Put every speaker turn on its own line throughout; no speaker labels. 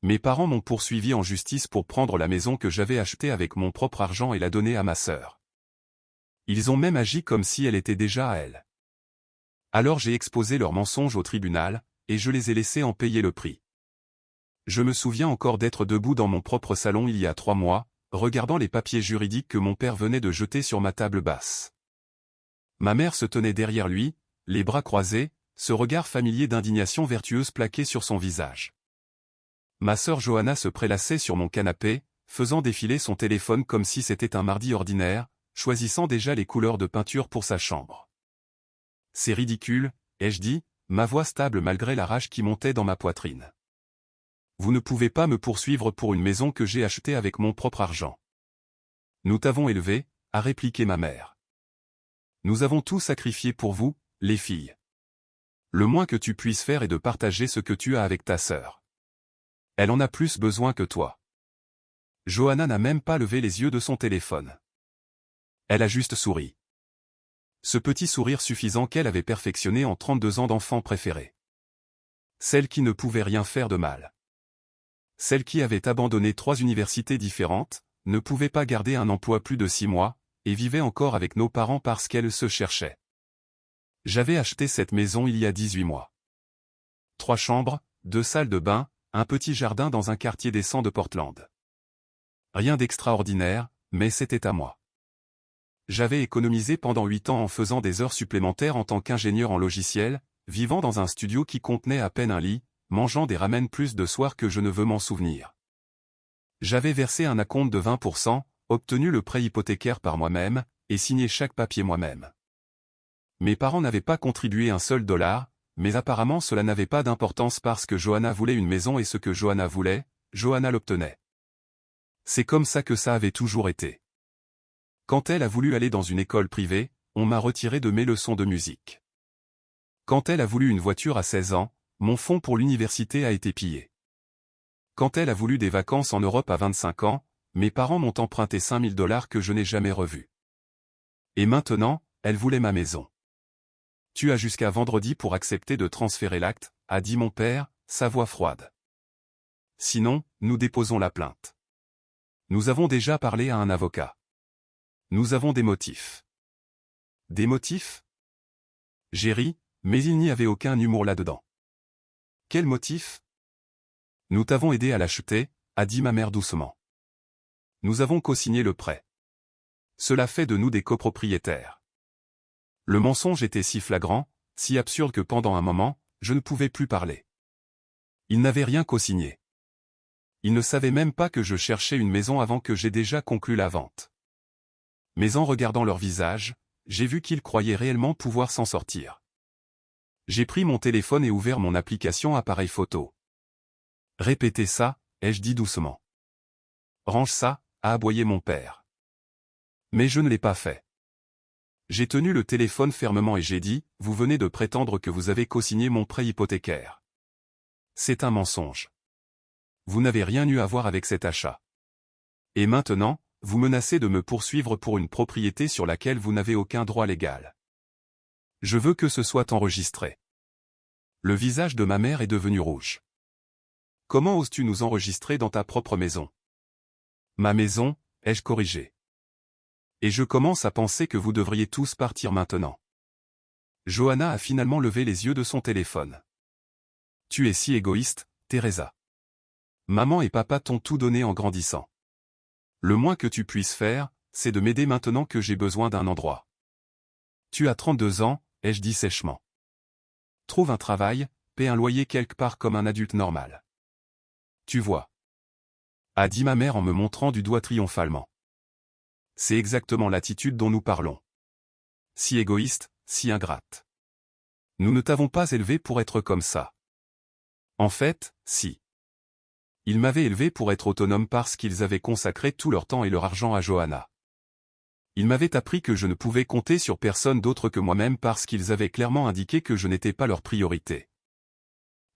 Mes parents m'ont poursuivi en justice pour prendre la maison que j'avais achetée avec mon propre argent et la donner à ma sœur. Ils ont même agi comme si elle était déjà à elle. Alors j'ai exposé leurs mensonges au tribunal, et je les ai laissés en payer le prix. Je me souviens encore d'être debout dans mon propre salon il y a 3 mois, regardant les papiers juridiques que mon père venait de jeter sur ma table basse. Ma mère se tenait derrière lui, les bras croisés, ce regard familier d'indignation vertueuse plaqué sur son visage. Ma sœur Johanna se prélassait sur mon canapé, faisant défiler son téléphone comme si c'était un mardi ordinaire, choisissant déjà les couleurs de peinture pour sa chambre. C'est ridicule, ai-je dit, ma voix stable malgré la rage qui montait dans ma poitrine. Vous ne pouvez pas me poursuivre pour une maison que j'ai achetée avec mon propre argent. Nous t'avons élevé, a répliqué ma mère. Nous avons tout sacrifié pour vous, les filles. Le moins que tu puisses faire est de partager ce que tu as avec ta sœur. Elle en a plus besoin que toi. Johanna n'a même pas levé les yeux de son téléphone. Elle a juste souri. Ce petit sourire suffisant qu'elle avait perfectionné en 32 ans d'enfant préféré. Celle qui ne pouvait rien faire de mal. Celle qui avait abandonné 3 universités différentes, ne pouvait pas garder un emploi plus de 6 mois, et vivait encore avec nos parents parce qu'elle se cherchait. J'avais acheté cette maison il y a 18 mois. 3 chambres, 2 salles de bain, un petit jardin dans un quartier décent de Portland. Rien d'extraordinaire, mais c'était à moi. J'avais économisé pendant 8 ans en faisant des heures supplémentaires en tant qu'ingénieur en logiciel, vivant dans un studio qui contenait à peine un lit, mangeant des ramen plus de soirs que je ne veux m'en souvenir. J'avais versé un acompte de 20%, obtenu le prêt hypothécaire par moi-même, et signé chaque papier moi-même. Mes parents n'avaient pas contribué un seul dollar, mais apparemment cela n'avait pas d'importance parce que Johanna voulait une maison et ce que Johanna voulait, Johanna l'obtenait. C'est comme ça que ça avait toujours été. Quand elle a voulu aller dans une école privée, on m'a retiré de mes leçons de musique. Quand elle a voulu une voiture à 16 ans, mon fonds pour l'université a été pillé. Quand elle a voulu des vacances en Europe à 25 ans, mes parents m'ont emprunté 5000 $ que je n'ai jamais revus. Et maintenant, elle voulait ma maison. Tu as jusqu'à vendredi pour accepter de transférer l'acte, a dit mon père, sa voix froide. Sinon, nous déposons la plainte. Nous avons déjà parlé à un avocat. Nous avons des motifs. Des motifs? J'ai ri, mais il n'y avait aucun humour là-dedans. Quel motif? Nous t'avons aidé à l'acheter, a dit ma mère doucement. Nous avons co-signé le prêt. Cela fait de nous des copropriétaires. Le mensonge était si flagrant, si absurde que pendant un moment, je ne pouvais plus parler. Ils n'avaient rien co-signé. Ils ne savaient même pas que je cherchais une maison avant que j'aie déjà conclu la vente. Mais en regardant leur visage, j'ai vu qu'ils croyaient réellement pouvoir s'en sortir. J'ai pris mon téléphone et ouvert mon application appareil photo. Répétez ça, ai-je dit doucement. Range ça, a aboyé mon père. Mais je ne l'ai pas fait. J'ai tenu le téléphone fermement et j'ai dit, vous venez de prétendre que vous avez co-signé mon prêt hypothécaire. C'est un mensonge. Vous n'avez rien eu à voir avec cet achat. Et maintenant, vous menacez de me poursuivre pour une propriété sur laquelle vous n'avez aucun droit légal. Je veux que ce soit enregistré. Le visage de ma mère est devenu rouge. Comment oses-tu nous enregistrer dans ta propre maison? Ma maison, ai-je corrigé. Et je commence à penser que vous devriez tous partir maintenant. Johanna a finalement levé les yeux de son téléphone. Tu es si égoïste, Teresa. Maman et papa t'ont tout donné en grandissant. Le moins que tu puisses faire, c'est de m'aider maintenant que j'ai besoin d'un endroit. Tu as 32 ans, ai-je dit sèchement. Trouve un travail, paie un loyer quelque part comme un adulte normal. Tu vois. A dit ma mère en me montrant du doigt triomphalement. C'est exactement l'attitude dont nous parlons. Si égoïste, si ingrate. Nous ne t'avons pas élevé pour être comme ça. En fait, si. Ils m'avaient élevé pour être autonome parce qu'ils avaient consacré tout leur temps et leur argent à Johanna. Ils m'avaient appris que je ne pouvais compter sur personne d'autre que moi-même parce qu'ils avaient clairement indiqué que je n'étais pas leur priorité.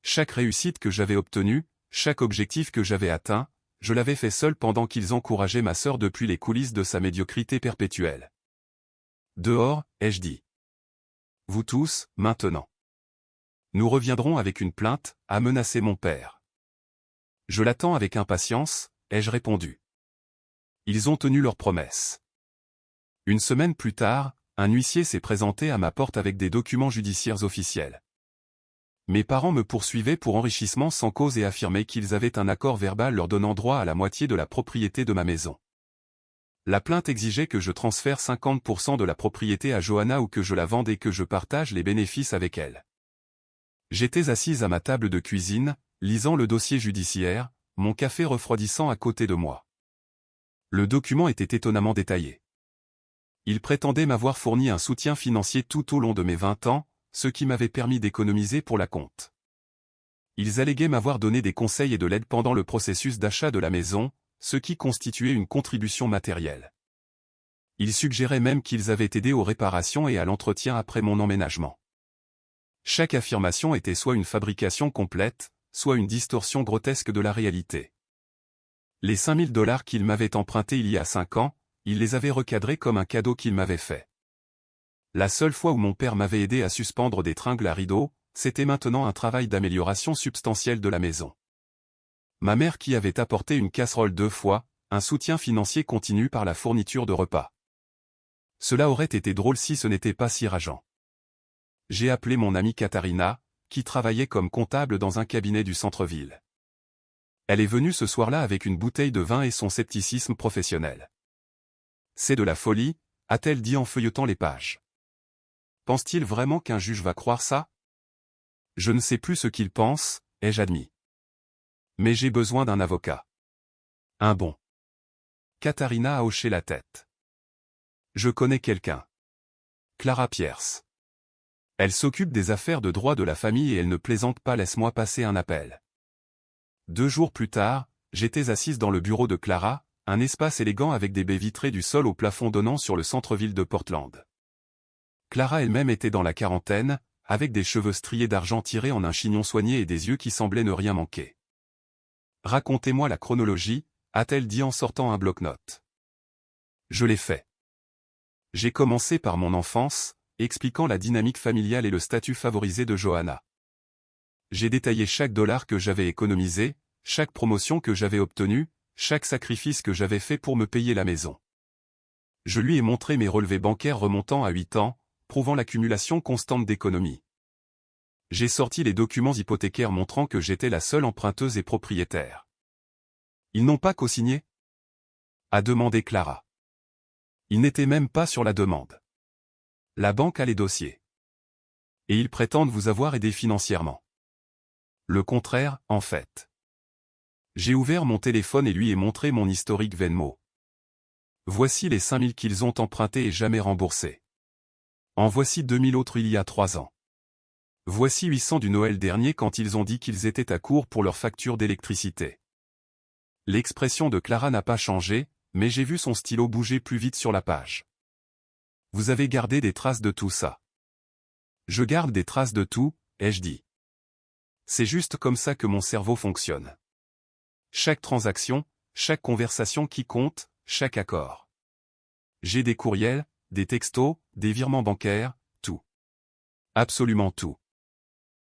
Chaque réussite que j'avais obtenue, chaque objectif que j'avais atteint, je l'avais fait seul pendant qu'ils encourageaient ma sœur depuis les coulisses de sa médiocrité perpétuelle. Dehors, ai-je dit. Vous tous, maintenant. Nous reviendrons avec une plainte, a menacé mon père. Je l'attends avec impatience, ai-je répondu. Ils ont tenu leur promesse. Une semaine plus tard, un huissier s'est présenté à ma porte avec des documents judiciaires officiels. Mes parents me poursuivaient pour enrichissement sans cause et affirmaient qu'ils avaient un accord verbal leur donnant droit à la moitié de la propriété de ma maison. La plainte exigeait que je transfère 50% de la propriété à Johanna ou que je la vende et que je partage les bénéfices avec elle. J'étais assise à ma table de cuisine, lisant le dossier judiciaire, mon café refroidissant à côté de moi. Le document était étonnamment détaillé. Il prétendait m'avoir fourni un soutien financier tout au long de mes 20 ans, ce qui m'avait permis d'économiser pour la compte. Ils alléguaient m'avoir donné des conseils et de l'aide pendant le processus d'achat de la maison, ce qui constituait une contribution matérielle. Ils suggéraient même qu'ils avaient aidé aux réparations et à l'entretien après mon emménagement. Chaque affirmation était soit une fabrication complète, soit une distorsion grotesque de la réalité. Les 5 000 $ qu'ils m'avaient empruntés il y a 5 ans, ils les avaient recadrés comme un cadeau qu'ils m'avaient fait. La seule fois où mon père m'avait aidé à suspendre des tringles à rideaux, c'était maintenant un travail d'amélioration substantielle de la maison. Ma mère qui avait apporté une casserole 2 fois, un soutien financier continu par la fourniture de repas. Cela aurait été drôle si ce n'était pas si rageant. J'ai appelé mon amie Katharina, qui travaillait comme comptable dans un cabinet du centre-ville. Elle est venue ce soir-là avec une bouteille de vin et son scepticisme professionnel. C'est de la folie, a-t-elle dit en feuilletant les pages. Pense-t-il vraiment qu'un juge va croire ça? Je ne sais plus ce qu'il pense, ai-je admis. Mais j'ai besoin d'un avocat. Un bon. Katharina a hoché la tête. Je connais quelqu'un. Clara Pierce. Elle s'occupe des affaires de droit de la famille et elle ne plaisante pas, laisse-moi passer un appel. 2 jours plus tard, j'étais assise dans le bureau de Clara, un espace élégant avec des baies vitrées du sol au plafond donnant sur le centre-ville de Portland. Clara elle-même était dans la quarantaine, avec des cheveux striés d'argent tirés en un chignon soigné et des yeux qui semblaient ne rien manquer. Racontez-moi la chronologie, a-t-elle dit en sortant un bloc-notes. Je l'ai fait. J'ai commencé par mon enfance, expliquant la dynamique familiale et le statut favorisé de Johanna. J'ai détaillé chaque dollar que j'avais économisé, chaque promotion que j'avais obtenue, chaque sacrifice que j'avais fait pour me payer la maison. Je lui ai montré mes relevés bancaires remontant à 8 ans, prouvant l'accumulation constante d'économies. J'ai sorti les documents hypothécaires montrant que j'étais la seule emprunteuse et propriétaire. Ils n'ont pas co-signé? A demandé Clara. Ils n'étaient même pas sur la demande. La banque a les dossiers. Et ils prétendent vous avoir aidé financièrement. Le contraire, en fait. J'ai ouvert mon téléphone et lui ai montré mon historique Venmo. Voici les 5 000 qu'ils ont empruntés et jamais remboursés. En voici 2 000 autres il y a 3 ans. Voici 800 du Noël dernier quand ils ont dit qu'ils étaient à court pour leur facture d'électricité. L'expression de Clara n'a pas changé, mais j'ai vu son stylo bouger plus vite sur la page. Vous avez gardé des traces de tout ça. Je garde des traces de tout, ai-je dit. C'est juste comme ça que mon cerveau fonctionne. Chaque transaction, chaque conversation qui compte, chaque accord. J'ai des courriels, des textos, des virements bancaires, tout. Absolument tout.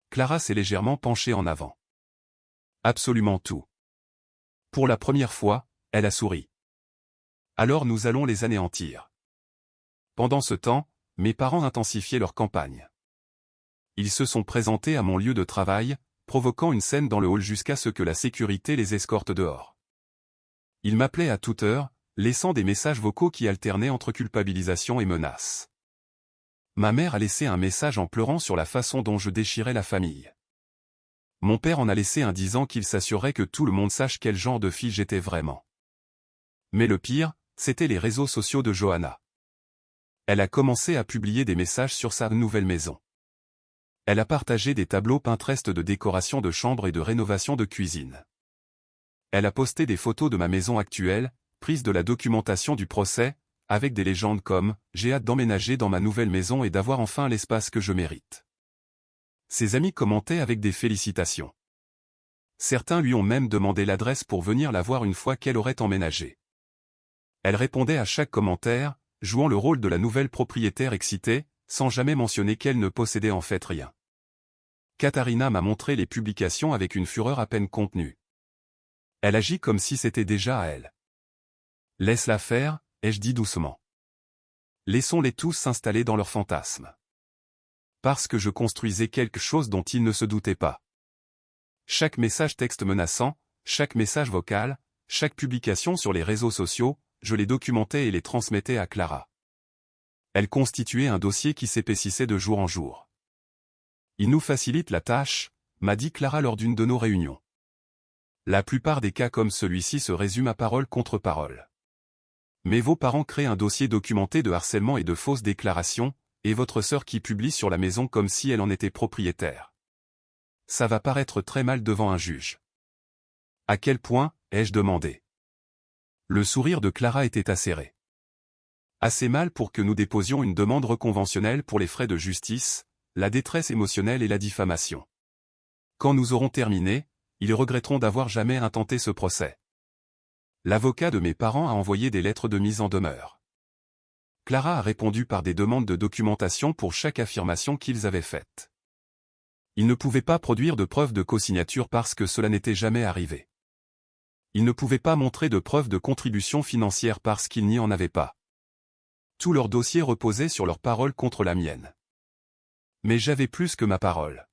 Clara s'est légèrement penchée en avant. Absolument tout. Pour la première fois, elle a souri. Alors nous allons les anéantir. Pendant ce temps, mes parents intensifiaient leur campagne. Ils se sont présentés à mon lieu de travail, provoquant une scène dans le hall jusqu'à ce que la sécurité les escorte dehors. Ils m'appelaient à toute heure, laissant des messages vocaux qui alternaient entre culpabilisation et menaces. Ma mère a laissé un message en pleurant sur la façon dont je déchirais la famille. Mon père en a laissé un disant qu'il s'assurait que tout le monde sache quel genre de fille j'étais vraiment. Mais le pire, c'était les réseaux sociaux de Johanna. Elle a commencé à publier des messages sur sa nouvelle maison. Elle a partagé des tableaux Pinterest de décoration de chambre et de rénovation de cuisine. Elle a posté des photos de ma maison actuelle, prises de la documentation du procès, avec des légendes comme « J'ai hâte d'emménager dans ma nouvelle maison et d'avoir enfin l'espace que je mérite ». Ses amis commentaient avec des félicitations. Certains lui ont même demandé l'adresse pour venir la voir une fois qu'elle aurait emménagé. Elle répondait à chaque commentaire, jouant le rôle de la nouvelle propriétaire excitée, sans jamais mentionner qu'elle ne possédait en fait rien. Katharina m'a montré les publications avec une fureur à peine contenue. Elle agit comme si c'était déjà à elle. Laisse-la faire, ai-je dit doucement. Laissons-les tous s'installer dans leurs fantasmes. Parce que je construisais quelque chose dont ils ne se doutaient pas. Chaque message texte menaçant, chaque message vocal, chaque publication sur les réseaux sociaux, je les documentais et les transmettais à Clara. Elle constituait un dossier qui s'épaississait de jour en jour. Il nous facilite la tâche, m'a dit Clara lors d'une de nos réunions. La plupart des cas comme celui-ci se résument à parole contre parole. Mais vos parents créent un dossier documenté de harcèlement et de fausses déclarations, et votre sœur qui publie sur la maison comme si elle en était propriétaire. Ça va paraître très mal devant un juge. À quel point, ai-je demandé. Le sourire de Clara était acéré. Assez mal pour que nous déposions une demande reconventionnelle pour les frais de justice, la détresse émotionnelle et la diffamation. Quand nous aurons terminé, ils regretteront d'avoir jamais intenté ce procès. L'avocat de mes parents a envoyé des lettres de mise en demeure. Clara a répondu par des demandes de documentation pour chaque affirmation qu'ils avaient faite. Ils ne pouvaient pas produire de preuves de cosignature parce que cela n'était jamais arrivé. Ils ne pouvaient pas montrer de preuves de contribution financière parce qu'ils n'y en avaient pas. Tout leur dossier reposait sur leur parole contre la mienne. Mais j'avais plus que ma parole.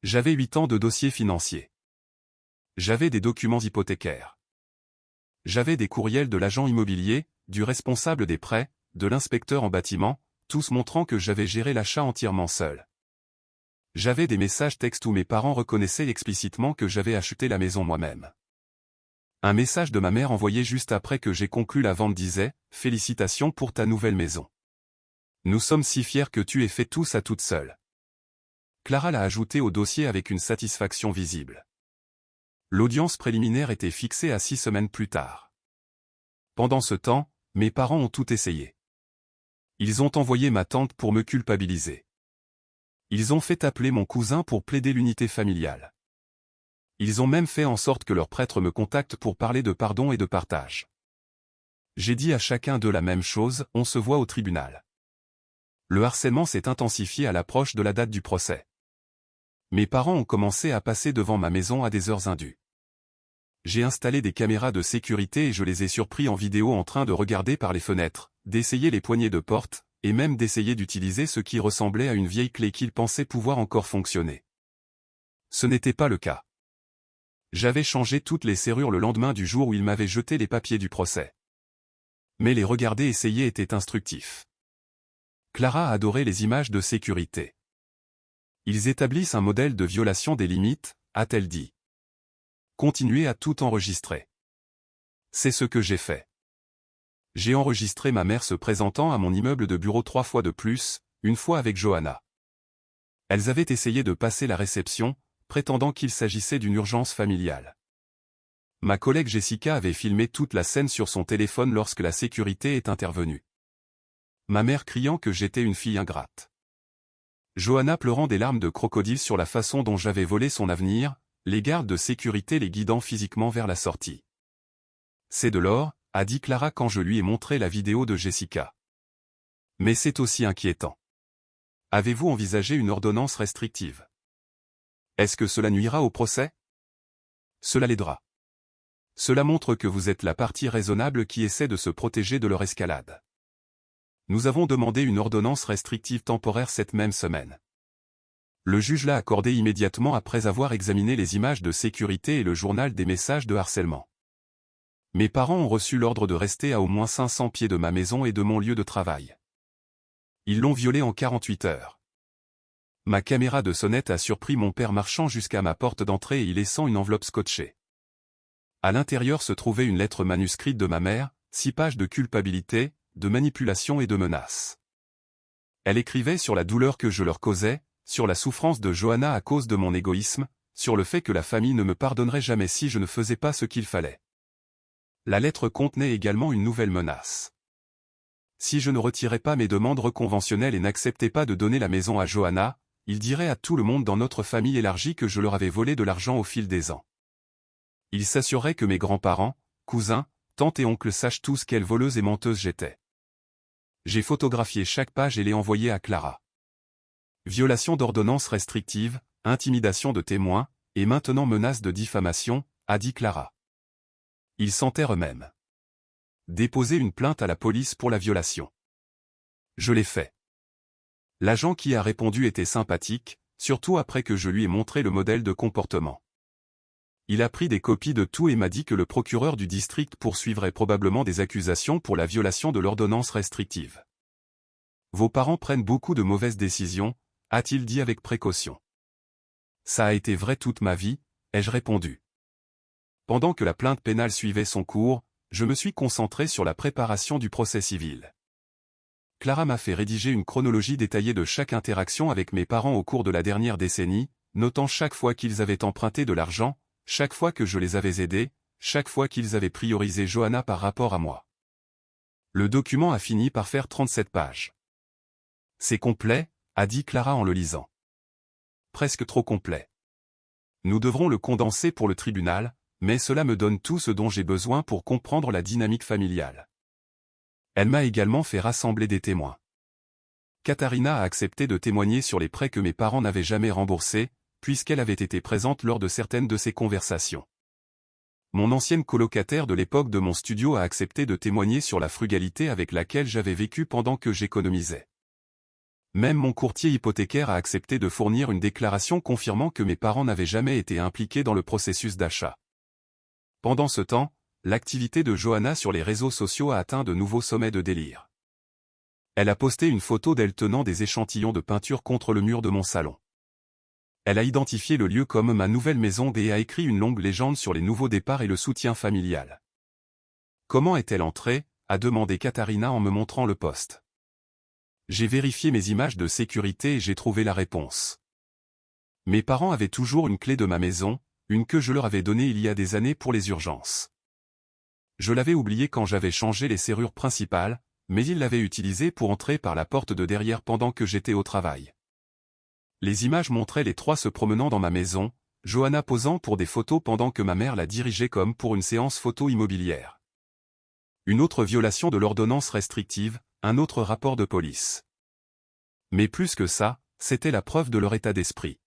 J'avais 8 ans de dossier financier. J'avais des documents hypothécaires. J'avais des courriels de l'agent immobilier, du responsable des prêts, de l'inspecteur en bâtiment, tous montrant que j'avais géré l'achat entièrement seul. J'avais des messages textes où mes parents reconnaissaient explicitement que j'avais acheté la maison moi-même. Un message de ma mère envoyé juste après que j'ai conclu la vente disait « Félicitations pour ta nouvelle maison. Nous sommes si fiers que tu aies fait tout ça toute seule. » Clara l'a ajouté au dossier avec une satisfaction visible. L'audience préliminaire était fixée à 6 semaines plus tard. Pendant ce temps, mes parents ont tout essayé. Ils ont envoyé ma tante pour me culpabiliser. Ils ont fait appeler mon cousin pour plaider l'unité familiale. Ils ont même fait en sorte que leur prêtre me contacte pour parler de pardon et de partage. J'ai dit à chacun d'eux la même chose, on se voit au tribunal. Le harcèlement s'est intensifié à l'approche de la date du procès. Mes parents ont commencé à passer devant ma maison à des heures indues. J'ai installé des caméras de sécurité et je les ai surpris en vidéo en train de regarder par les fenêtres, d'essayer les poignées de porte, et même d'essayer d'utiliser ce qui ressemblait à une vieille clé qu'ils pensaient pouvoir encore fonctionner. Ce n'était pas le cas. J'avais changé toutes les serrures le lendemain du jour où ils m'avaient jeté les papiers du procès. Mais les regarder essayer était instructif. Clara a adoré les images de sécurité. Ils établissent un modèle de violation des limites, a-t-elle dit. Continuez à tout enregistrer. C'est ce que j'ai fait. J'ai enregistré ma mère se présentant à mon immeuble de bureau 3 fois de plus, une fois avec Johanna. Elles avaient essayé de passer la réception, prétendant qu'il s'agissait d'une urgence familiale. Ma collègue Jessica avait filmé toute la scène sur son téléphone lorsque la sécurité est intervenue. Ma mère criant que j'étais une fille ingrate. Johanna pleurant des larmes de crocodile sur la façon dont j'avais volé son avenir, les gardes de sécurité les guidant physiquement vers la sortie. C'est de l'or, a dit Clara quand je lui ai montré la vidéo de Jessica. Mais c'est aussi inquiétant. Avez-vous envisagé une ordonnance restrictive? Est-ce que cela nuira au procès? Cela l'aidera. Cela montre que vous êtes la partie raisonnable qui essaie de se protéger de leur escalade. Nous avons demandé une ordonnance restrictive temporaire cette même semaine. Le juge l'a accordée immédiatement après avoir examiné les images de sécurité et le journal des messages de harcèlement. Mes parents ont reçu l'ordre de rester à au moins 500 pieds de ma maison et de mon lieu de travail. Ils l'ont violée en 48 heures. Ma caméra de sonnette a surpris mon père marchant jusqu'à ma porte d'entrée et y laissant une enveloppe scotchée. À l'intérieur se trouvait une lettre manuscrite de ma mère, 6 pages de culpabilité, de manipulation et de menaces. Elle écrivait sur la douleur que je leur causais, sur la souffrance de Johanna à cause de mon égoïsme, sur le fait que la famille ne me pardonnerait jamais si je ne faisais pas ce qu'il fallait. La lettre contenait également une nouvelle menace. Si je ne retirais pas mes demandes reconventionnelles et n'acceptais pas de donner la maison à Johanna, il dirait à tout le monde dans notre famille élargie que je leur avais volé de l'argent au fil des ans. Il s'assurerait que mes grands-parents, cousins, tantes et oncles sachent tous quelle voleuse et menteuse j'étais. J'ai photographié chaque page et l'ai envoyée à Clara. Violation d'ordonnance restrictive, intimidation de témoins, et maintenant menace de diffamation, a dit Clara. Ils s'enterrent eux-mêmes. Déposer une plainte à la police pour la violation. Je l'ai fait. L'agent qui a répondu était sympathique, surtout après que je lui ai montré le modèle de comportement. Il a pris des copies de tout et m'a dit que le procureur du district poursuivrait probablement des accusations pour la violation de l'ordonnance restrictive. Vos parents prennent beaucoup de mauvaises décisions, a-t-il dit avec précaution. Ça a été vrai toute ma vie, ai-je répondu. Pendant que la plainte pénale suivait son cours, je me suis concentré sur la préparation du procès civil. Clara m'a fait rédiger une chronologie détaillée de chaque interaction avec mes parents au cours de la dernière décennie, notant chaque fois qu'ils avaient emprunté de l'argent, chaque fois que je les avais aidés, chaque fois qu'ils avaient priorisé Johanna par rapport à moi. Le document a fini par faire 37 pages. C'est complet, a dit Clara en le lisant. Presque trop complet. Nous devrons le condenser pour le tribunal, mais cela me donne tout ce dont j'ai besoin pour comprendre la dynamique familiale. Elle m'a également fait rassembler des témoins. Katharina a accepté de témoigner sur les prêts que mes parents n'avaient jamais remboursés, puisqu'elle avait été présente lors de certaines de ces conversations. Mon ancienne colocataire de l'époque de mon studio a accepté de témoigner sur la frugalité avec laquelle j'avais vécu pendant que j'économisais. Même mon courtier hypothécaire a accepté de fournir une déclaration confirmant que mes parents n'avaient jamais été impliqués dans le processus d'achat. Pendant ce temps, l'activité de Johanna sur les réseaux sociaux a atteint de nouveaux sommets de délire. Elle a posté une photo d'elle tenant des échantillons de peinture contre le mur de mon salon. Elle a identifié le lieu comme ma nouvelle maison et a écrit une longue légende sur les nouveaux départs et le soutien familial. Comment est-elle entrée, a demandé Katharina en me montrant le poste. J'ai vérifié mes images de sécurité et j'ai trouvé la réponse. Mes parents avaient toujours une clé de ma maison, une que je leur avais donnée il y a des années pour les urgences. Je l'avais oubliée quand j'avais changé les serrures principales, mais ils l'avaient utilisée pour entrer par la porte de derrière pendant que j'étais au travail. Les images montraient les trois se promenant dans ma maison, Johanna posant pour des photos pendant que ma mère la dirigeait comme pour une séance photo immobilière. Une autre violation de l'ordonnance restrictive, un autre rapport de police. Mais plus que ça, c'était la preuve de leur état d'esprit.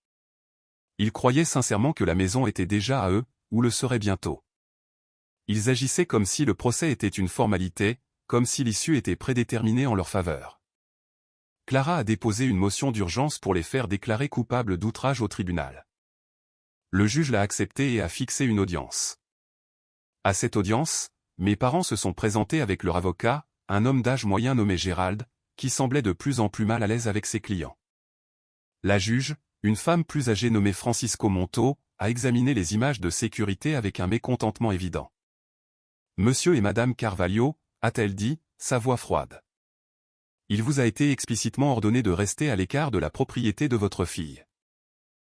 Ils croyaient sincèrement que la maison était déjà à eux, ou le serait bientôt. Ils agissaient comme si le procès était une formalité, comme si l'issue était prédéterminée en leur faveur. Clara a déposé une motion d'urgence pour les faire déclarer coupables d'outrage au tribunal. Le juge l'a accepté et a fixé une audience. À cette audience, mes parents se sont présentés avec leur avocat, un homme d'âge moyen nommé Gérald, qui semblait de plus en plus mal à l'aise avec ses clients. La juge, une femme plus âgée nommée Francisco Monto, a examiné les images de sécurité avec un mécontentement évident. « Monsieur et Madame Carvalho », a-t-elle dit, sa voix froide. « Il vous a été explicitement ordonné de rester à l'écart de la propriété de votre fille.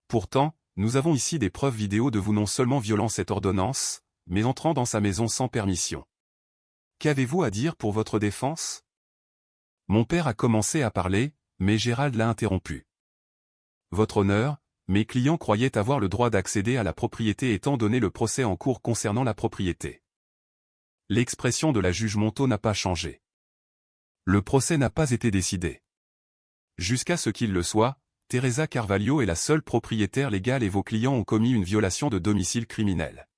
Pourtant, nous avons ici des preuves vidéo de vous non seulement violant cette ordonnance, mais entrant dans sa maison sans permission. Qu'avez-vous à dire pour votre défense ?» Mon père a commencé à parler, mais Gérald l'a interrompu. « Votre honneur, mes clients croyaient avoir le droit d'accéder à la propriété étant donné le procès en cours concernant la propriété. » L'expression de la juge Monto n'a pas changé. Le procès n'a pas été décidé. Jusqu'à ce qu'il le soit, Teresa Carvalho est la seule propriétaire légale et vos clients ont commis une violation de domicile criminel.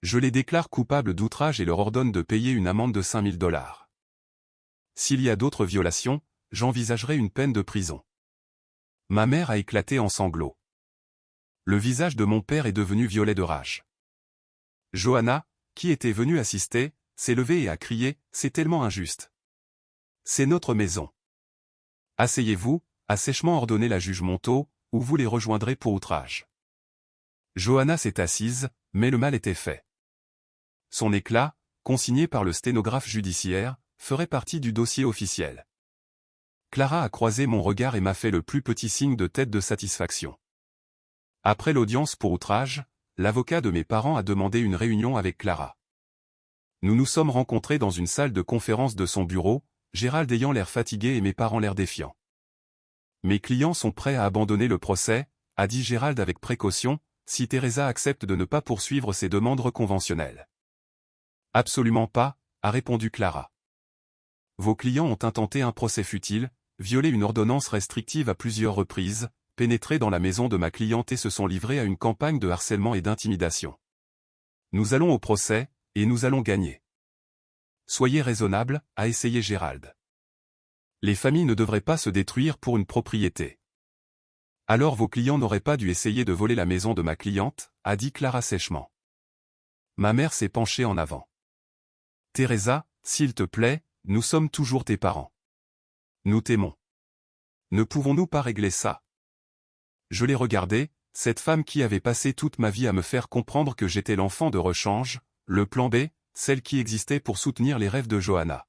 Je les déclare coupables d'outrage et leur ordonne de payer une amende de $5 000. S'il y a d'autres violations, j'envisagerai une peine de prison. Ma mère a éclaté en sanglots. Le visage de mon père est devenu violet de rage. Johanna, qui était venue assister, s'est levée et a crié « C'est tellement injuste. C'est notre maison. » Asseyez-vous, a sèchement ordonné la juge Monto, ou vous les rejoindrez pour outrage. Johanna s'est assise, mais le mal était fait. Son éclat, consigné par le sténographe judiciaire, ferait partie du dossier officiel. Clara a croisé mon regard et m'a fait le plus petit signe de tête de satisfaction. Après l'audience pour outrage, l'avocat de mes parents a demandé une réunion avec Clara. Nous nous sommes rencontrés dans une salle de conférence de son bureau, Gérald ayant l'air fatigué et mes parents l'air défiants. Mes clients sont prêts à abandonner le procès, a dit Gérald avec précaution, si Teresa accepte de ne pas poursuivre ses demandes conventionnelles. Absolument pas, a répondu Clara. Vos clients ont intenté un procès futile, violé une ordonnance restrictive à plusieurs reprises, pénétré dans la maison de ma cliente et se sont livrés à une campagne de harcèlement et d'intimidation. Nous allons au procès, et nous allons gagner. Soyez raisonnable, a essayé Gérald. Les familles ne devraient pas se détruire pour une propriété. Alors vos clients n'auraient pas dû essayer de voler la maison de ma cliente, a dit Clara sèchement. Ma mère s'est penchée en avant. Teresa, s'il te plaît, nous sommes toujours tes parents. Nous t'aimons. Ne pouvons-nous pas régler ça? Je l'ai regardée, cette femme qui avait passé toute ma vie à me faire comprendre que j'étais l'enfant de rechange, le plan B, celle qui existait pour soutenir les rêves de Johanna.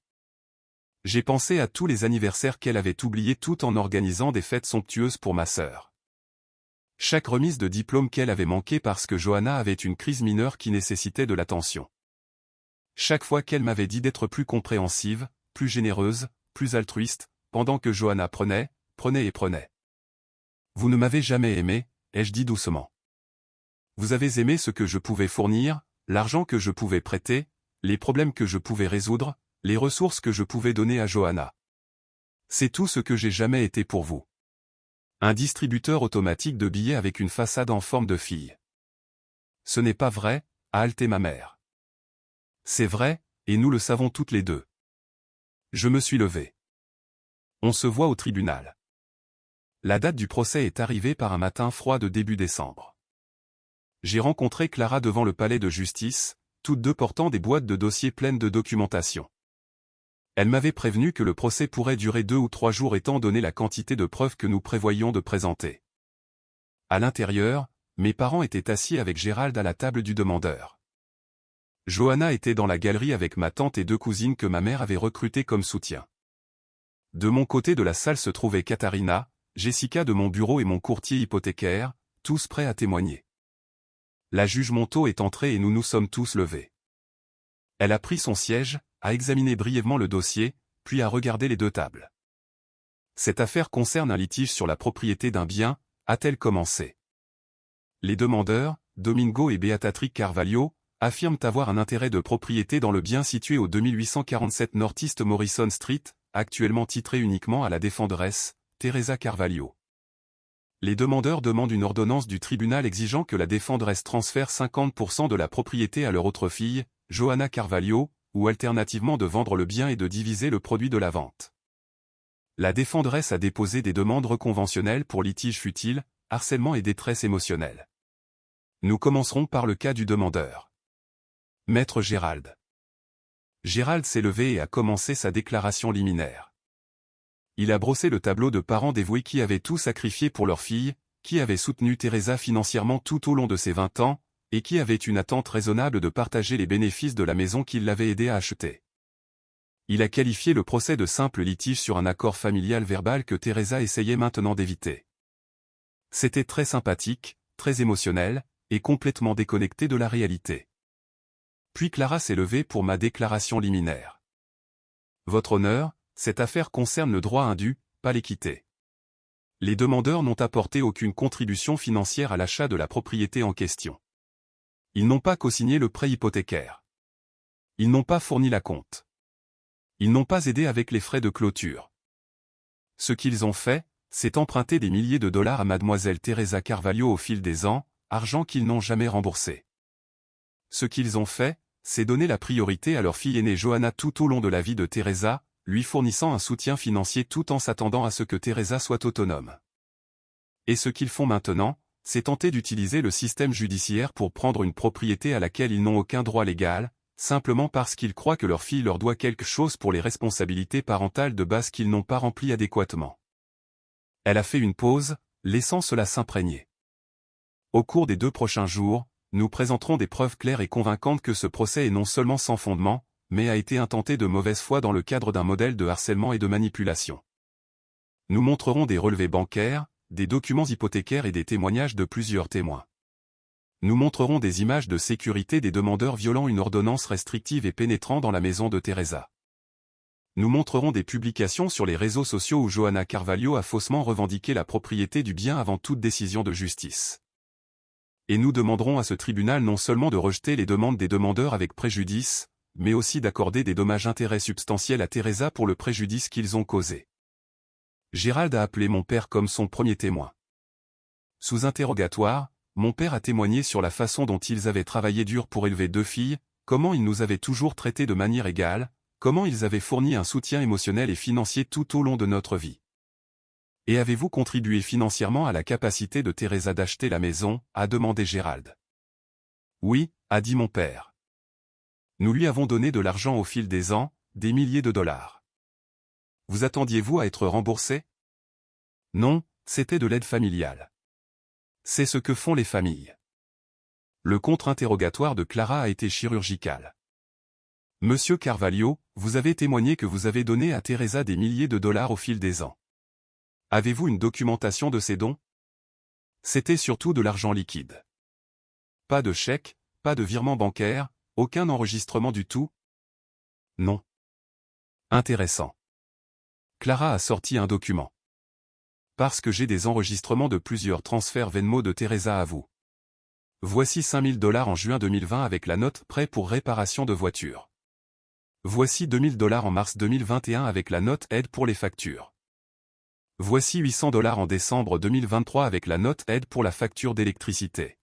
J'ai pensé à tous les anniversaires qu'elle avait oubliés tout en organisant des fêtes somptueuses pour ma sœur. Chaque remise de diplôme qu'elle avait manqué parce que Johanna avait une crise mineure qui nécessitait de l'attention. Chaque fois qu'elle m'avait dit d'être plus compréhensive, plus généreuse, plus altruiste, pendant que Johanna prenait. Vous ne m'avez jamais aimé, ai-je dit doucement. Vous avez aimé ce que je pouvais fournir, l'argent que je pouvais prêter, les problèmes que je pouvais résoudre, les ressources que je pouvais donner à Johanna. C'est tout ce que j'ai jamais été pour vous. Un distributeur automatique de billets avec une façade en forme de fille. Ce n'est pas vrai, a haleté ma mère. C'est vrai, et nous le savons toutes les deux. Je me suis levé. On se voit au tribunal. La date du procès est arrivée par un matin froid de début décembre. J'ai rencontré Clara devant le palais de justice, toutes deux portant des boîtes de dossiers pleines de documentation. Elle m'avait prévenu que le procès pourrait durer 2 ou 3 jours étant donné la quantité de preuves que nous prévoyions de présenter. À l'intérieur, mes parents étaient assis avec Gérald à la table du demandeur. Johanna était dans la galerie avec ma tante et 2 cousines que ma mère avait recrutées comme soutien. De mon côté de la salle se trouvaient Katharina, Jessica de mon bureau et mon courtier hypothécaire, tous prêts à témoigner. La juge Monteau est entrée et nous nous sommes tous levés. Elle a pris son siège, a examiné brièvement le dossier, puis a regardé les 2 tables. Cette affaire concerne un litige sur la propriété d'un bien, a-t-elle commencé. Les demandeurs, Domingo et Beatrice Carvalho, affirment avoir un intérêt de propriété dans le bien situé au 2847 Northeast Morrison Street, actuellement titré uniquement à la défenderesse, Teresa Carvalho. Les demandeurs demandent une ordonnance du tribunal exigeant que la défenderesse transfère 50% de la propriété à leur autre fille, Johanna Carvalho, ou alternativement de vendre le bien et de diviser le produit de la vente. La défenderesse a déposé des demandes reconventionnelles pour litige futile, harcèlement et détresse émotionnelle. Nous commencerons par le cas du demandeur. Maître Gérald. Gérald s'est levé et a commencé sa déclaration liminaire. Il a brossé le tableau de parents dévoués qui avaient tout sacrifié pour leur fille, qui avaient soutenu Teresa financièrement tout au long de ses 20 ans, et qui avaient une attente raisonnable de partager les bénéfices de la maison qu'il l'avait aidé à acheter. Il a qualifié le procès de simple litige sur un accord familial verbal que Teresa essayait maintenant d'éviter. C'était très sympathique, très émotionnel, et complètement déconnecté de la réalité. Puis Clara s'est levée pour ma déclaration liminaire. Votre honneur, cette affaire concerne le droit indu, pas l'équité. Les demandeurs n'ont apporté aucune contribution financière à l'achat de la propriété en question. Ils n'ont pas cosigné le prêt hypothécaire. Ils n'ont pas fourni la compte. Ils n'ont pas aidé avec les frais de clôture. Ce qu'ils ont fait, c'est emprunter des milliers de dollars à mademoiselle Teresa Carvalho au fil des ans, argent qu'ils n'ont jamais remboursé. Ce qu'ils ont fait, c'est donner la priorité à leur fille aînée Johanna tout au long de la vie de Teresa, lui fournissant un soutien financier tout en s'attendant à ce que Teresa soit autonome. Et ce qu'ils font maintenant, c'est tenter d'utiliser le système judiciaire pour prendre une propriété à laquelle ils n'ont aucun droit légal, simplement parce qu'ils croient que leur fille leur doit quelque chose pour les responsabilités parentales de base qu'ils n'ont pas remplies adéquatement. Elle a fait une pause, laissant cela s'imprégner. Au cours des 2 prochains jours, nous présenterons des preuves claires et convaincantes que ce procès est non seulement sans fondement, mais a été intenté de mauvaise foi dans le cadre d'un modèle de harcèlement et de manipulation. Nous montrerons des relevés bancaires, des documents hypothécaires et des témoignages de plusieurs témoins. Nous montrerons des images de sécurité des demandeurs violant une ordonnance restrictive et pénétrant dans la maison de Teresa. Nous montrerons des publications sur les réseaux sociaux où Johanna Carvalho a faussement revendiqué la propriété du bien avant toute décision de justice. Et nous demanderons à ce tribunal non seulement de rejeter les demandes des demandeurs avec préjudice, mais aussi d'accorder des dommages-intérêts substantiels à Teresa pour le préjudice qu'ils ont causé. Gérald a appelé mon père comme son premier témoin. Sous interrogatoire, mon père a témoigné sur la façon dont ils avaient travaillé dur pour élever 2 filles, comment ils nous avaient toujours traités de manière égale, comment ils avaient fourni un soutien émotionnel et financier tout au long de notre vie. Et avez-vous contribué financièrement à la capacité de Teresa d'acheter la maison, a demandé Gérald. Oui, a dit mon père. Nous lui avons donné de l'argent au fil des ans, des milliers de dollars. Vous attendiez-vous à être remboursé? Non, c'était de l'aide familiale. C'est ce que font les familles. Le contre-interrogatoire de Clara a été chirurgical. Monsieur Carvalho, vous avez témoigné que vous avez donné à Teresa des milliers de dollars au fil des ans. Avez-vous une documentation de ces dons? C'était surtout de l'argent liquide. Pas de chèque, pas de virement bancaire, aucun enregistrement du tout? Non. Intéressant. Clara a sorti un document. Parce que j'ai des enregistrements de plusieurs transferts Venmo de Teresa à vous. Voici 5000 dollars en juin 2020 avec la note prêt pour réparation de voiture. Voici 2000 dollars en mars 2021 avec la note aide pour les factures. Voici 800 dollars en décembre 2023 avec la note aide pour la facture d'électricité.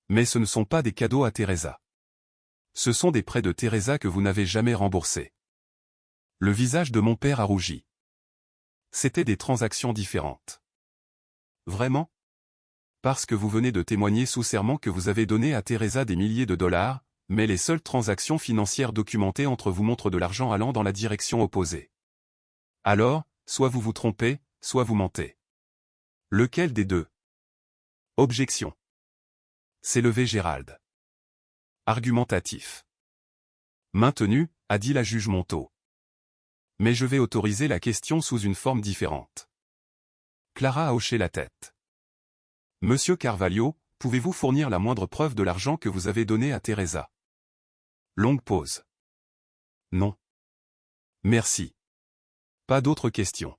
Mais ce ne sont pas des cadeaux à Teresa. Ce sont des prêts de Teresa que vous n'avez jamais remboursés. Le visage de mon père a rougi. C'étaient des transactions différentes. Vraiment? Parce que vous venez de témoigner sous serment que vous avez donné à Teresa des milliers de dollars, mais les seules transactions financières documentées entre vous montrent de l'argent allant dans la direction opposée. Alors, soit vous vous trompez, soit vous mentez. Lequel des deux? Objection. S'est levé Gérald. Argumentatif. Maintenu, a dit la juge Montaut. Mais je vais autoriser la question sous une forme différente. Clara a hoché la tête. Monsieur Carvalho, pouvez-vous fournir la moindre preuve de l'argent que vous avez donné à Teresa? Longue pause. Non. Merci. Pas d'autres questions.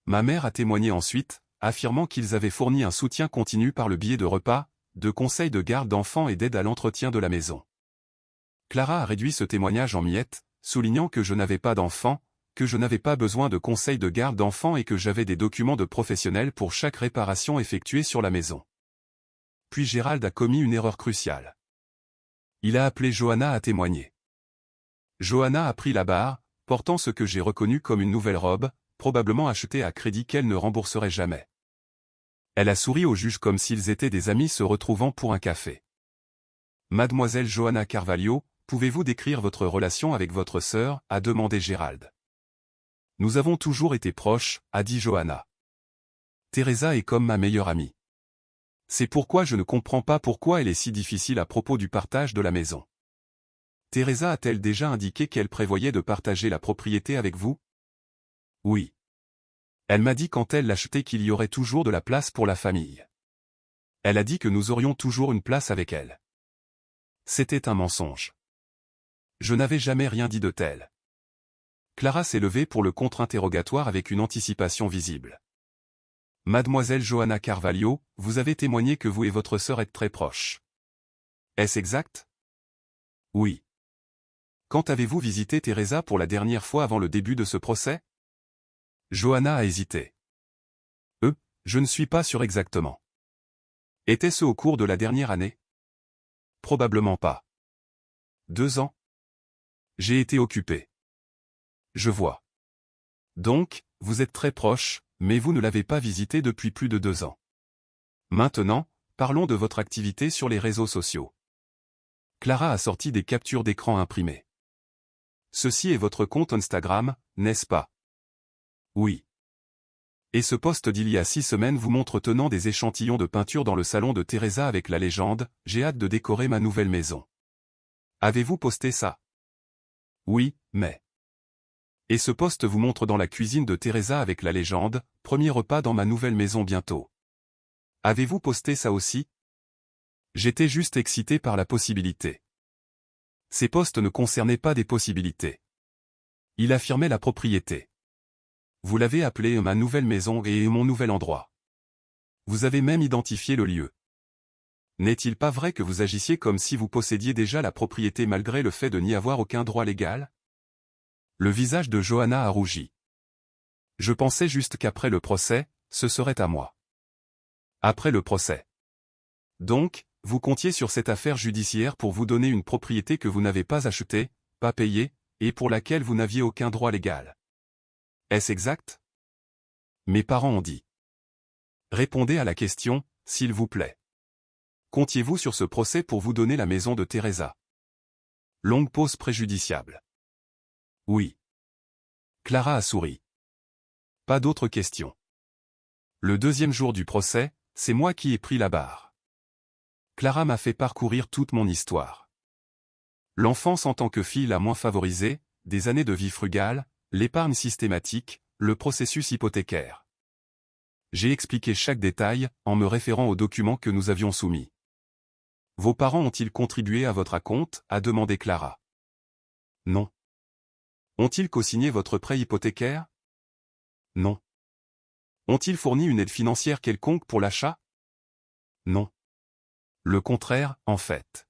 Ma mère a témoigné ensuite, affirmant qu'ils avaient fourni un soutien continu par le biais de repas, de conseils de garde d'enfants et d'aide à l'entretien de la maison. Clara a réduit ce témoignage en miettes, soulignant que je n'avais pas d'enfants, que je n'avais pas besoin de conseils de garde d'enfants et que j'avais des documents de professionnels pour chaque réparation effectuée sur la maison. Puis Gérald a commis une erreur cruciale. Il a appelé Johanna à témoigner. Johanna a pris la barre, portant ce que j'ai reconnu comme une nouvelle robe, probablement achetée à crédit qu'elle ne rembourserait jamais. Elle a souri au juge comme s'ils étaient des amis se retrouvant pour un café. Mademoiselle Johanna Carvalho, pouvez-vous décrire votre relation avec votre sœur, a demandé Gérald. Nous avons toujours été proches, a dit Johanna. Teresa est comme ma meilleure amie. C'est pourquoi je ne comprends pas pourquoi elle est si difficile à propos du partage de la maison. Teresa a-t-elle déjà indiqué qu'elle prévoyait de partager la propriété avec vous? Oui. Elle m'a dit quand elle l'achetait qu'il y aurait toujours de la place pour la famille. Elle a dit que nous aurions toujours une place avec elle. C'était un mensonge. Je n'avais jamais rien dit de tel. Clara s'est levée pour le contre-interrogatoire avec une anticipation visible. Mademoiselle Johanna Carvalho, vous avez témoigné que vous et votre sœur êtes très proches. Est-ce exact? Oui. Quand avez-vous visité Teresa pour la dernière fois avant le début de ce procès? Johanna a hésité. Je ne suis pas sûr exactement. Était-ce au cours de la dernière année? Probablement pas. 2 ans? J'ai été occupé. Je vois. Donc, vous êtes très proche, mais vous ne l'avez pas visité depuis plus de 2 ans. Maintenant, parlons de votre activité sur les réseaux sociaux. Clara a sorti des captures d'écran imprimées. Ceci est votre compte Instagram, n'est-ce pas? Oui. Et ce post d'il y a 6 semaines vous montre tenant des échantillons de peinture dans le salon de Teresa avec la légende « J'ai hâte de décorer ma nouvelle maison ». Avez-vous posté ça? Oui, mais... Et ce post vous montre dans la cuisine de Teresa avec la légende « Premier repas dans ma nouvelle maison bientôt ». Avez-vous posté ça aussi? J'étais juste excité par la possibilité. Ces posts ne concernaient pas des possibilités. Il affirmait la propriété. Vous l'avez appelé ma nouvelle maison et mon nouvel endroit. Vous avez même identifié le lieu. N'est-il pas vrai que vous agissiez comme si vous possédiez déjà la propriété malgré le fait de n'y avoir aucun droit légal? Le visage de Johanna a rougi. Je pensais juste qu'après le procès, ce serait à moi. Après le procès. Donc, Vous comptiez sur cette affaire judiciaire pour vous donner une propriété que vous n'avez pas achetée, pas payée, et pour laquelle vous n'aviez aucun droit légal. Est-ce exact? Mes parents ont dit. Répondez à la question, s'il vous plaît. Comptiez-vous sur ce procès pour vous donner la maison de Teresa? Longue pause préjudiciable. Oui. Clara a souri. Pas d'autres questions. Le deuxième jour du procès, c'est moi qui ai pris la barre. Clara m'a fait parcourir toute mon histoire. L'enfance en tant que fille la moins favorisée, des années de vie frugale, l'épargne systématique, le processus hypothécaire. J'ai expliqué chaque détail, en me référant aux documents que nous avions soumis. Vos parents ont-ils contribué à votre acompte? A demandé Clara. Non. Ont-ils cosigné votre prêt hypothécaire? Non. Ont-ils fourni une aide financière quelconque pour l'achat? Non. Le contraire, en fait.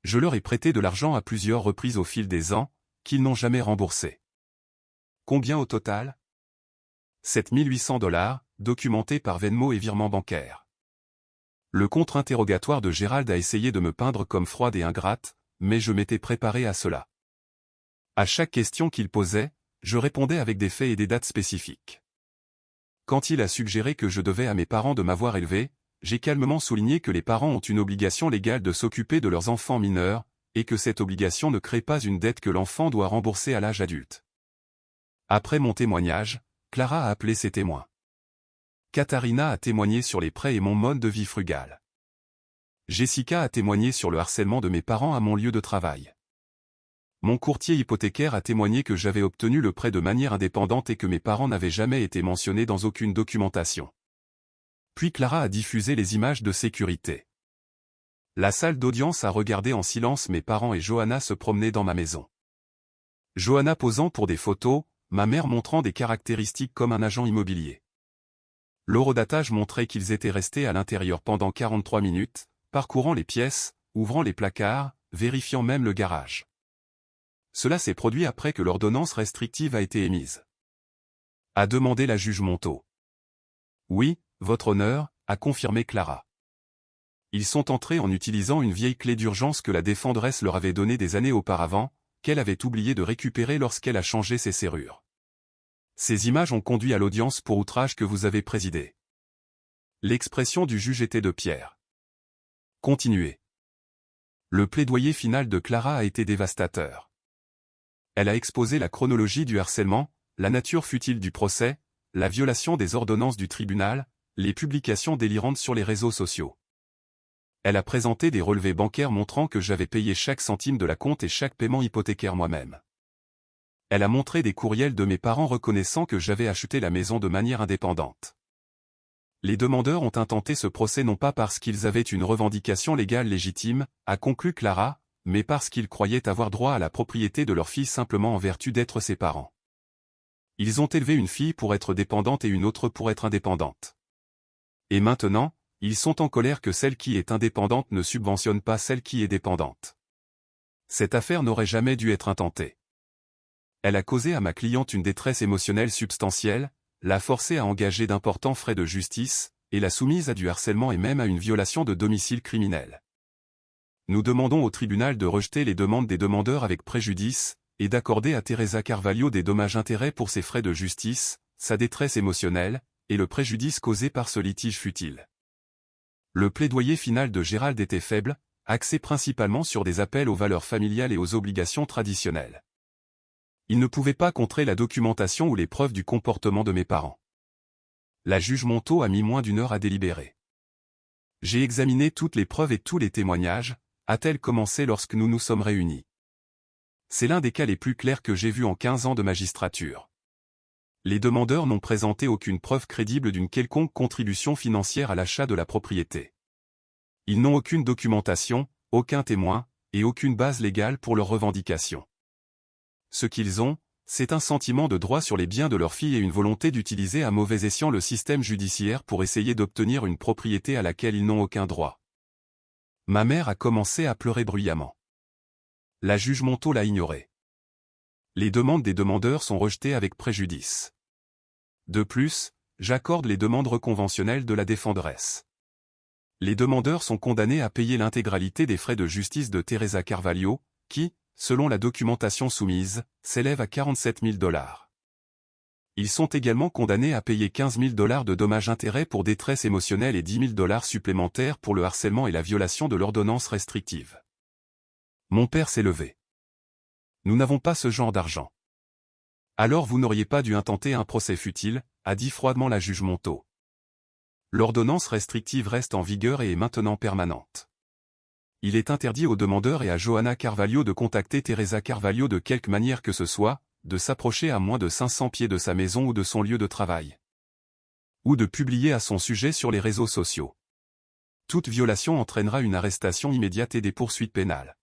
Je leur ai prêté de l'argent à plusieurs reprises au fil des ans, qu'ils n'ont jamais remboursé. Combien au total? 7 800 $, documentés par Venmo et virement bancaire. Le contre-interrogatoire de Gérald a essayé de me peindre comme froide et ingrate, mais je m'étais préparé à cela. À chaque question qu'il posait, je répondais avec des faits et des dates spécifiques. Quand il a suggéré que je devais à mes parents de m'avoir élevé, j'ai calmement souligné que les parents ont une obligation légale de s'occuper de leurs enfants mineurs, et que cette obligation ne crée pas une dette que l'enfant doit rembourser à l'âge adulte. Après mon témoignage, Clara a appelé ses témoins. Katharina a témoigné sur les prêts et mon mode de vie frugal. Jessica a témoigné sur le harcèlement de mes parents à mon lieu de travail. Mon courtier hypothécaire a témoigné que j'avais obtenu le prêt de manière indépendante et que mes parents n'avaient jamais été mentionnés dans aucune documentation. Puis Clara a diffusé les images de sécurité. La salle d'audience a regardé en silence mes parents et Johanna se promener dans ma maison. Johanna posant pour des photos, ma mère montrant des caractéristiques comme un agent immobilier. L'horodatage montrait qu'ils étaient restés à l'intérieur pendant 43 minutes, parcourant les pièces, ouvrant les placards, vérifiant même le garage. Cela s'est produit après que l'ordonnance restrictive a été émise. A demandé la juge Monteau. Oui, votre honneur, a confirmé Clara. Ils sont entrés en utilisant une vieille clé d'urgence que la défenderesse leur avait donnée des années auparavant, qu'elle avait oublié de récupérer lorsqu'elle a changé ses serrures. Ces images ont conduit à l'audience pour outrage que vous avez présidée. L'expression du juge était de pierre. Continuez. Le plaidoyer final de Clara a été dévastateur. Elle a exposé la chronologie du harcèlement, la nature futile du procès, la violation des ordonnances du tribunal, les publications délirantes sur les réseaux sociaux. Elle a présenté des relevés bancaires montrant que j'avais payé chaque centime de la compte et chaque paiement hypothécaire moi-même. Elle a montré des courriels de mes parents reconnaissant que j'avais acheté la maison de manière indépendante. Les demandeurs ont intenté ce procès non pas parce qu'ils avaient une revendication légale légitime, a conclu Clara, mais parce qu'ils croyaient avoir droit à la propriété de leur fille simplement en vertu d'être ses parents. Ils ont élevé une fille pour être dépendante et une autre pour être indépendante. Et maintenant, ils sont en colère que celle qui est indépendante ne subventionne pas celle qui est dépendante. Cette affaire n'aurait jamais dû être intentée. Elle a causé à ma cliente une détresse émotionnelle substantielle, l'a forcée à engager d'importants frais de justice, et l'a soumise à du harcèlement et même à une violation de domicile criminel. Nous demandons au tribunal de rejeter les demandes des demandeurs avec préjudice, et d'accorder à Teresa Carvalho des dommages-intérêts pour ses frais de justice, sa détresse émotionnelle, et le préjudice causé par ce litige futile. Le plaidoyer final de Gérald était faible, axé principalement sur des appels aux valeurs familiales et aux obligations traditionnelles. Il ne pouvait pas contrer la documentation ou les preuves du comportement de mes parents. La juge Monteau a mis moins d'1 heure à délibérer. J'ai examiné toutes les preuves et tous les témoignages, a-t-elle commencé lorsque nous nous sommes réunis. C'est l'un des cas les plus clairs que j'ai vus en 15 ans de magistrature. Les demandeurs n'ont présenté aucune preuve crédible d'une quelconque contribution financière à l'achat de la propriété. Ils n'ont aucune documentation, aucun témoin, et aucune base légale pour leurs revendications. Ce qu'ils ont, c'est un sentiment de droit sur les biens de leur fille et une volonté d'utiliser à mauvais escient le système judiciaire pour essayer d'obtenir une propriété à laquelle ils n'ont aucun droit. Ma mère a commencé à pleurer bruyamment. La juge Monteau l'a ignoré. Les demandes des demandeurs sont rejetées avec préjudice. De plus, j'accorde les demandes reconventionnelles de la défenderesse. Les demandeurs sont condamnés à payer l'intégralité des frais de justice de Teresa Carvalho, qui, selon la documentation soumise, s'élève à 47 000 $. Ils sont également condamnés à payer 15 000 $ de dommages-intérêts pour détresse émotionnelle et 10 000 $ supplémentaires pour le harcèlement et la violation de l'ordonnance restrictive. Mon père s'est levé. Nous n'avons pas ce genre d'argent. Alors vous n'auriez pas dû intenter un procès futile, a dit froidement la juge Monteau. L'ordonnance restrictive reste en vigueur et est maintenant permanente. Il est interdit aux demandeurs et à Johanna Carvalho de contacter Teresa Carvalho de quelque manière que ce soit, de s'approcher à moins de 500 pieds de sa maison ou de son lieu de travail. Ou de publier à son sujet sur les réseaux sociaux. Toute violation entraînera une arrestation immédiate et des poursuites pénales.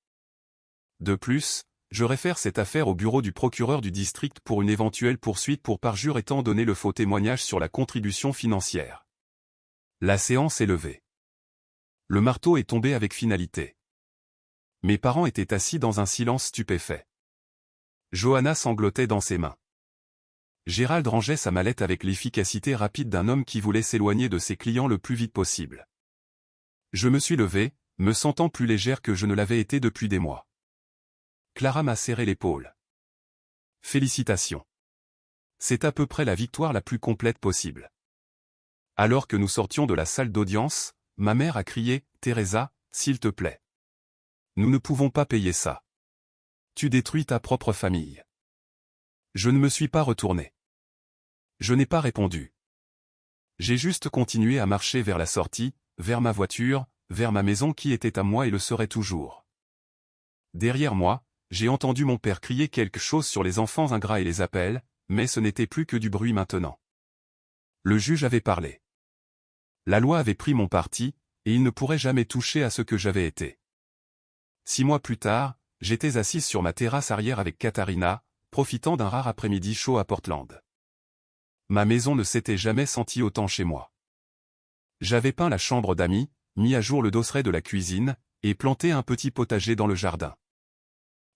De plus, je réfère cette affaire au bureau du procureur du district pour une éventuelle poursuite pour parjure étant donné le faux témoignage sur la contribution financière. La séance est levée. Le marteau est tombé avec finalité. Mes parents étaient assis dans un silence stupéfait. Johanna sanglotait dans ses mains. Gérald rangeait sa mallette avec l'efficacité rapide d'un homme qui voulait s'éloigner de ses clients le plus vite possible. Je me suis levé, me sentant plus légère que je ne l'avais été depuis des mois. Clara m'a serré l'épaule. Félicitations. C'est à peu près la victoire la plus complète possible. Alors que nous sortions de la salle d'audience, ma mère a crié, « Teresa, s'il te plaît. Nous ne pouvons pas payer ça. Tu détruis ta propre famille. » Je ne me suis pas retourné. Je n'ai pas répondu. J'ai juste continué à marcher vers la sortie, vers ma voiture, vers ma maison qui était à moi et le serait toujours. Derrière moi, j'ai entendu mon père crier quelque chose sur les enfants ingrats et les appels, mais ce n'était plus que du bruit maintenant. Le juge avait parlé. La loi avait pris mon parti, et il ne pourrait jamais toucher à ce que j'avais été. 6 mois plus tard, j'étais assise sur ma terrasse arrière avec Katharina, profitant d'un rare après-midi chaud à Portland. Ma maison ne s'était jamais sentie autant chez moi. J'avais peint la chambre d'amis, mis à jour le dosseret de la cuisine, et planté un petit potager dans le jardin.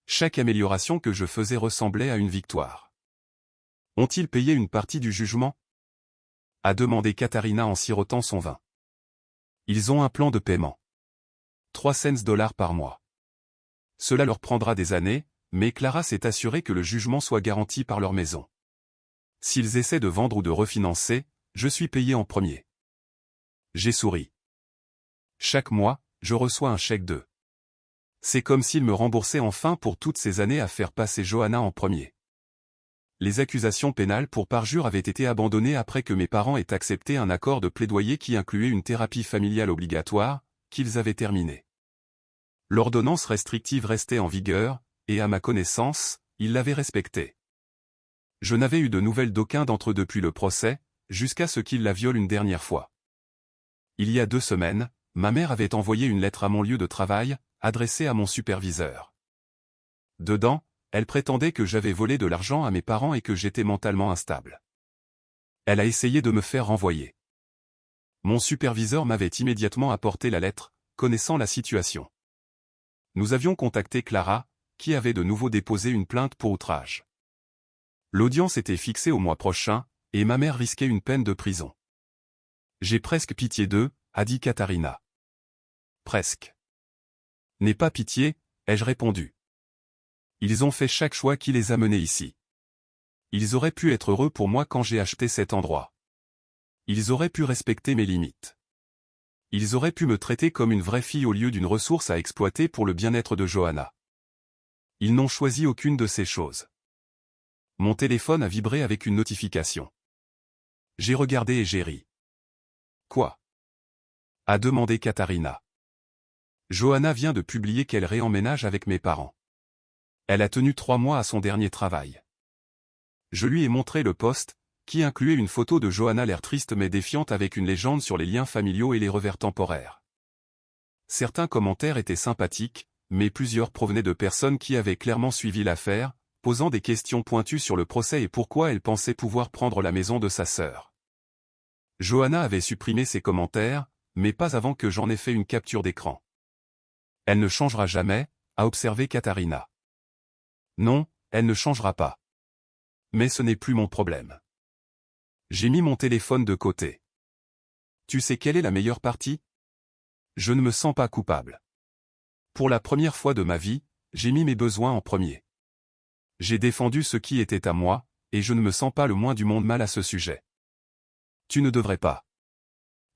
Chaque amélioration que je faisais ressemblait à une victoire. Ont-ils payé une partie du jugement ? A demandé Katharina en sirotant son vin. Ils ont un plan de paiement. 3 cents $ par mois. Cela leur prendra des années, mais Clara s'est assurée que le jugement soit garanti par leur maison. S'ils essaient de vendre ou de refinancer, je suis payé en premier. J'ai souri. Chaque mois, je reçois un chèque de. C'est comme s'ils me remboursaient enfin pour toutes ces années à faire passer Johanna en premier. Les accusations pénales pour parjure avaient été abandonnées après que mes parents aient accepté un accord de plaidoyer qui incluait une thérapie familiale obligatoire, qu'ils avaient terminée. L'ordonnance restrictive restait en vigueur, et à ma connaissance, ils l'avaient respectée. Je n'avais eu de nouvelles d'aucun d'entre eux depuis le procès, jusqu'à ce qu'ils la violent une dernière fois. Il y a 2 semaines, ma mère avait envoyé une lettre à mon lieu de travail, adressée à mon superviseur. Dedans, elle prétendait que j'avais volé de l'argent à mes parents et que j'étais mentalement instable. Elle a essayé de me faire renvoyer. Mon superviseur m'avait immédiatement apporté la lettre, connaissant la situation. Nous avions contacté Clara, qui avait de nouveau déposé une plainte pour outrage. L'audience était fixée au mois prochain, et ma mère risquait une peine de prison. J'ai presque pitié d'eux, a dit Katharina. Presque. N'aie pas pitié, ai-je répondu. Ils ont fait chaque choix qui les a menés ici. Ils auraient pu être heureux pour moi quand j'ai acheté cet endroit. Ils auraient pu respecter mes limites. Ils auraient pu me traiter comme une vraie fille au lieu d'une ressource à exploiter pour le bien-être de Johanna. Ils n'ont choisi aucune de ces choses. Mon téléphone a vibré avec une notification. J'ai regardé et j'ai ri. Quoi ? A demandé Katharina. Johanna vient de publier qu'elle réemménage avec mes parents. Elle a tenu 3 mois à son dernier travail. Je lui ai montré le post, qui incluait une photo de Johanna l'air triste mais défiante avec une légende sur les liens familiaux et les revers temporaires. Certains commentaires étaient sympathiques, mais plusieurs provenaient de personnes qui avaient clairement suivi l'affaire, posant des questions pointues sur le procès et pourquoi elle pensait pouvoir prendre la maison de sa sœur. Johanna avait supprimé ses commentaires, mais pas avant que j'en ai fait une capture d'écran. Elle ne changera jamais, a observé Katharina. Non, elle ne changera pas. Mais ce n'est plus mon problème. J'ai mis mon téléphone de côté. Tu sais quelle est la meilleure partie ? Je ne me sens pas coupable. Pour la première fois de ma vie, j'ai mis mes besoins en premier. J'ai défendu ce qui était à moi, et je ne me sens pas le moins du monde mal à ce sujet. Tu ne devrais pas.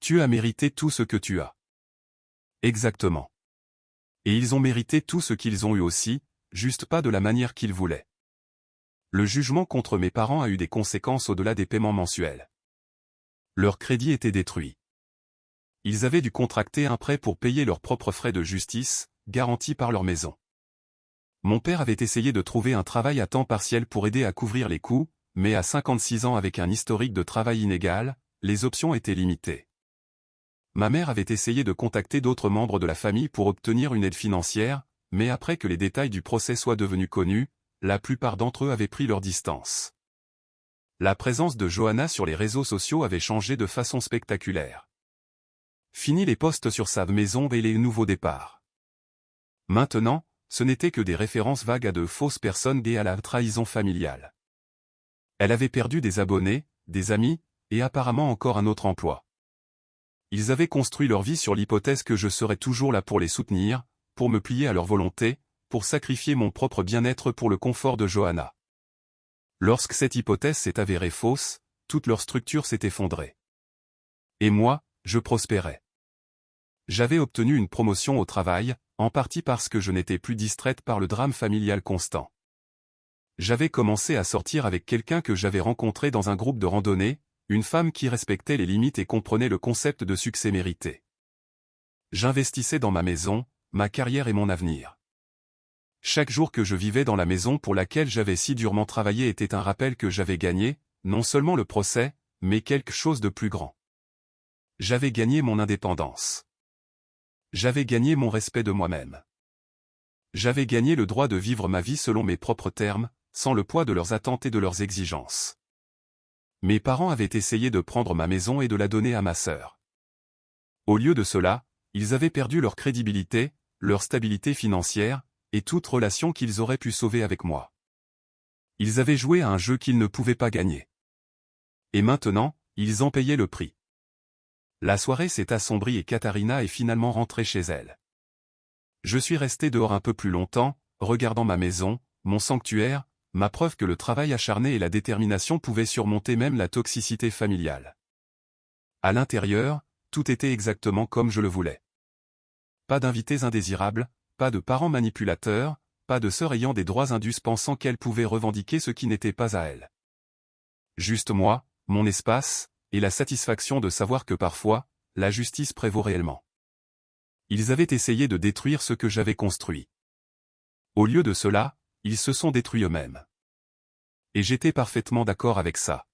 Tu as mérité tout ce que tu as. Exactement. Et ils ont mérité tout ce qu'ils ont eu aussi, juste pas de la manière qu'ils voulaient. Le jugement contre mes parents a eu des conséquences au-delà des paiements mensuels. Leur crédit était détruit. Ils avaient dû contracter un prêt pour payer leurs propres frais de justice, garantis par leur maison. Mon père avait essayé de trouver un travail à temps partiel pour aider à couvrir les coûts, mais à 56 ans avec un historique de travail inégal, les options étaient limitées. Ma mère avait essayé de contacter d'autres membres de la famille pour obtenir une aide financière, mais après que les détails du procès soient devenus connus, la plupart d'entre eux avaient pris leur distance. La présence de Johanna sur les réseaux sociaux avait changé de façon spectaculaire. Fini les posts sur sa maison et les nouveaux départs. Maintenant, ce n'était que des références vagues à de fausses personnes et à la trahison familiale. Elle avait perdu des abonnés, des amis, et apparemment encore un autre emploi. Ils avaient construit leur vie sur l'hypothèse que je serais toujours là pour les soutenir, pour me plier à leur volonté, pour sacrifier mon propre bien-être pour le confort de Johanna. Lorsque cette hypothèse s'est avérée fausse, toute leur structure s'est effondrée. Et moi, je prospérais. J'avais obtenu une promotion au travail, en partie parce que je n'étais plus distraite par le drame familial constant. J'avais commencé à sortir avec quelqu'un que j'avais rencontré dans un groupe de randonnée, une femme qui respectait les limites et comprenait le concept de succès mérité. J'investissais dans ma maison, ma carrière et mon avenir. Chaque jour que je vivais dans la maison pour laquelle j'avais si durement travaillé était un rappel que j'avais gagné, non seulement le procès, mais quelque chose de plus grand. J'avais gagné mon indépendance. J'avais gagné mon respect de moi-même. J'avais gagné le droit de vivre ma vie selon mes propres termes, sans le poids de leurs attentes et de leurs exigences. Mes parents avaient essayé de prendre ma maison et de la donner à ma sœur. Au lieu de cela, ils avaient perdu leur crédibilité, leur stabilité financière, et toute relation qu'ils auraient pu sauver avec moi. Ils avaient joué à un jeu qu'ils ne pouvaient pas gagner. Et maintenant, ils en payaient le prix. La soirée s'est assombrie et Katharina est finalement rentrée chez elle. Je suis resté dehors un peu plus longtemps, regardant ma maison, mon sanctuaire, ma preuve que le travail acharné et la détermination pouvaient surmonter même la toxicité familiale. À l'intérieur, tout était exactement comme je le voulais. Pas d'invités indésirables, pas de parents manipulateurs, pas de sœurs ayant des droits indus pensant qu'elles pouvaient revendiquer ce qui n'était pas à elles. Juste moi, mon espace, et la satisfaction de savoir que parfois, la justice prévaut réellement. Ils avaient essayé de détruire ce que j'avais construit. Au lieu de cela, ils se sont détruits eux-mêmes. Et j'étais parfaitement d'accord avec ça.